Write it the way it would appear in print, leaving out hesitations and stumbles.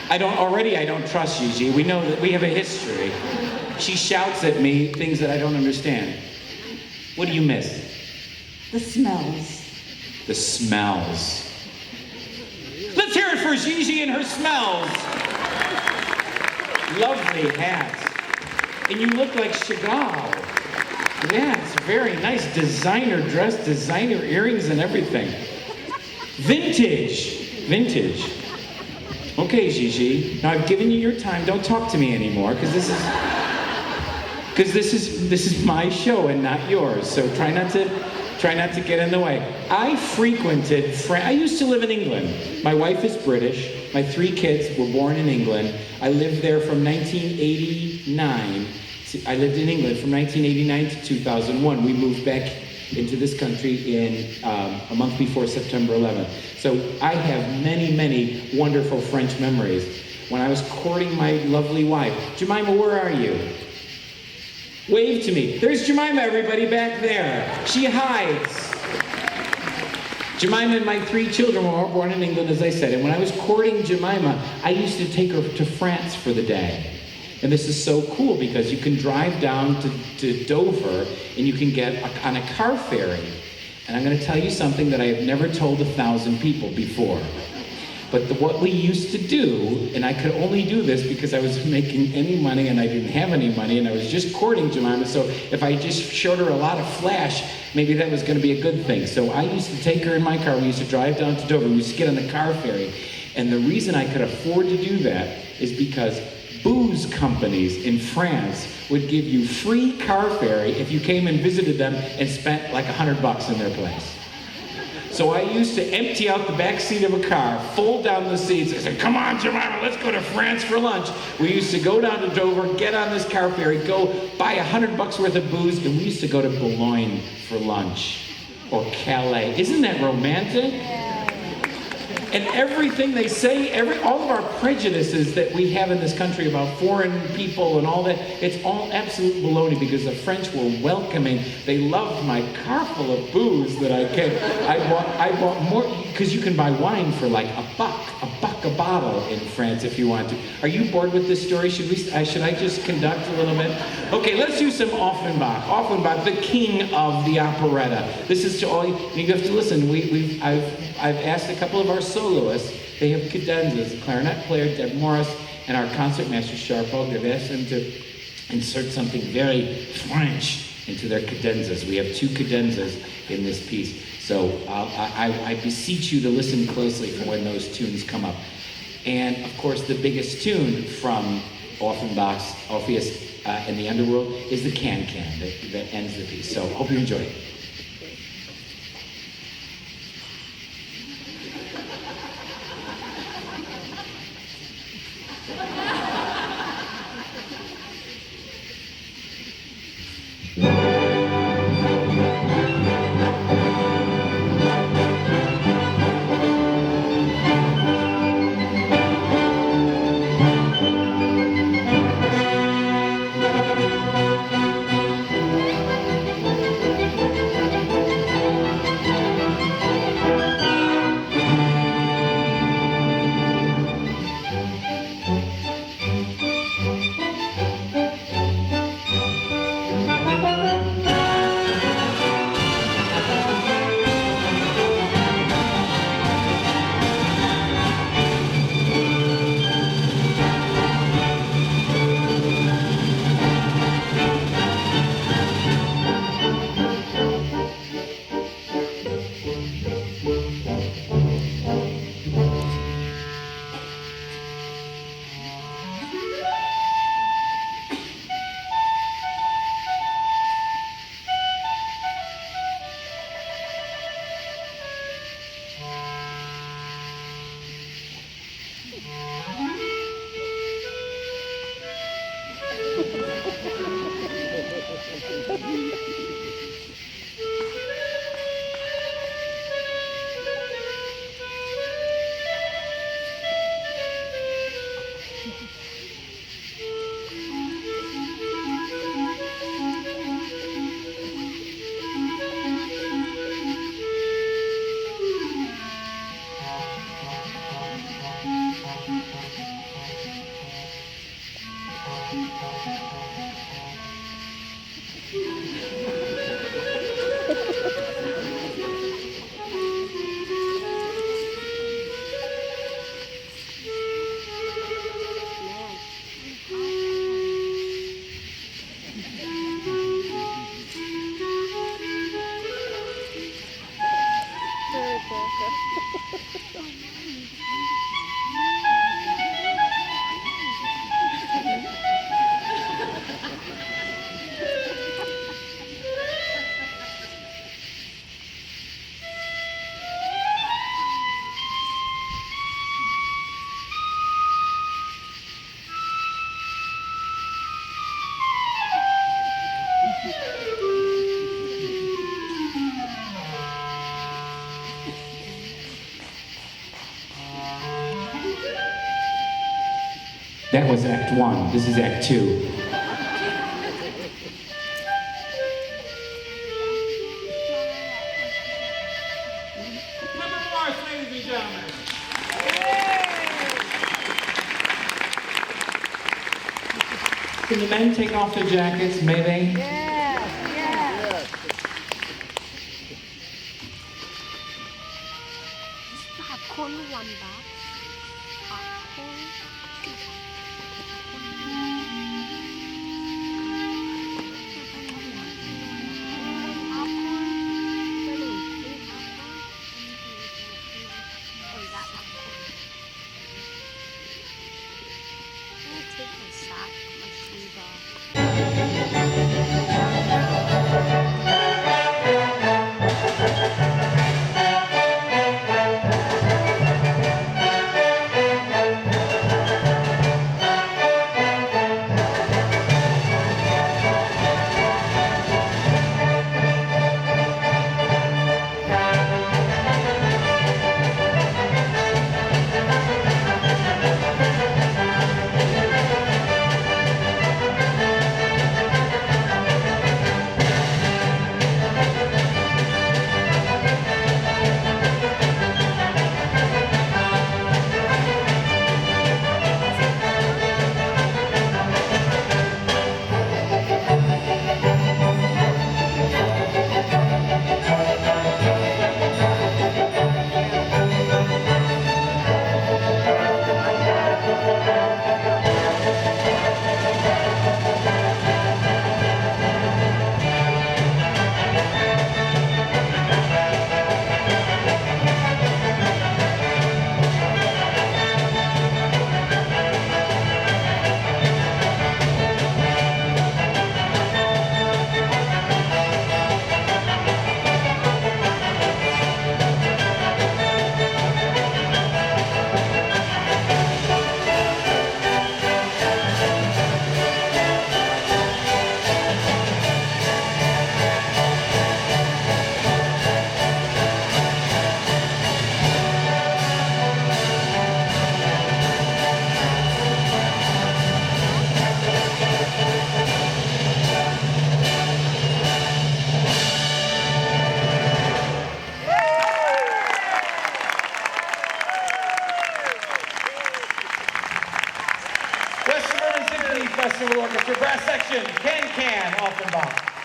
I don't trust Gigi. We know that we have a history. She shouts at me things that I don't understand. What do you miss? The smells. The smells. Let's hear it for Gigi and her smells. Lovely hats. And you look like Chagall. Yeah, it's very nice. Designer dress, designer earrings and everything. Vintage. Vintage. Okay, Gigi. Now I've given you your time. Don't talk to me anymore, because this is my show and not yours. So try not to get in the way. I used to live in England. My wife is British. My 3 kids were born in England. I lived there from 1989. I lived in England from 1989 to 2001. We moved back into this country in a month before September 11th. So I have many, many wonderful French memories. When I was courting my lovely wife, Jemima, where are you? Wave to me. There's Jemima, everybody, back there. She hides. Jemima and my 3 children were all born in England, as I said. And when I was courting Jemima, I used to take her to France for the day. And this is so cool because you can drive down to Dover and you can get on a car ferry. And I'm going to tell you something that I have never told 1,000 people before. But what we used to do, and I could only do this because I wasn't making any money and I didn't have any money and I was just courting Jemima, so if I just showed her a lot of flash, maybe that was going to be a good thing. So I used to take her in my car. We used to drive down to Dover. We used to get on the car ferry. And the reason I could afford to do that is because booze companies in France would give you free car ferry if you came and visited them and spent like $100 in their place. So I used to empty out the back seat of a car, fold down the seats. I said, come on, Jemima, let's go to France for lunch. We used to go down to Dover, get on this car ferry, go buy $100 worth of booze, and we used to go to Boulogne for lunch, or Calais. Isn't that romantic? And everything they say, all of our prejudices that we have in this country about foreign people and all that, it's all absolute baloney because the French were welcoming. They loved my car full of booze that I bought more, because you can buy wine for like $1 a bottle in France if you want to. Are you bored with this story? Should I just conduct a little bit? Okay, let's do some Offenbach. Offenbach, the king of the operetta. This is to all you have to listen. I've asked a couple of our soloists. They have cadenzas, clarinet player Deb Morris and our concertmaster Sharpo. They've asked them to insert something very French into their cadenzas. We have 2 cadenzas in this piece. So I beseech you to listen closely for when those tunes come up. And of course, the biggest tune from Offenbach's Orpheus and the Underworld is the can-can that ends the piece. So hope you enjoy it. That was Act 1. This is Act 2. Ladies and gentlemen. Can the men take off their jackets, may they? Yes, yes. Popcorn one box. Popcorn. Take my sock, my shoes West Suburban Symphony Festival Orchestra Brass Section, Can Offenbach.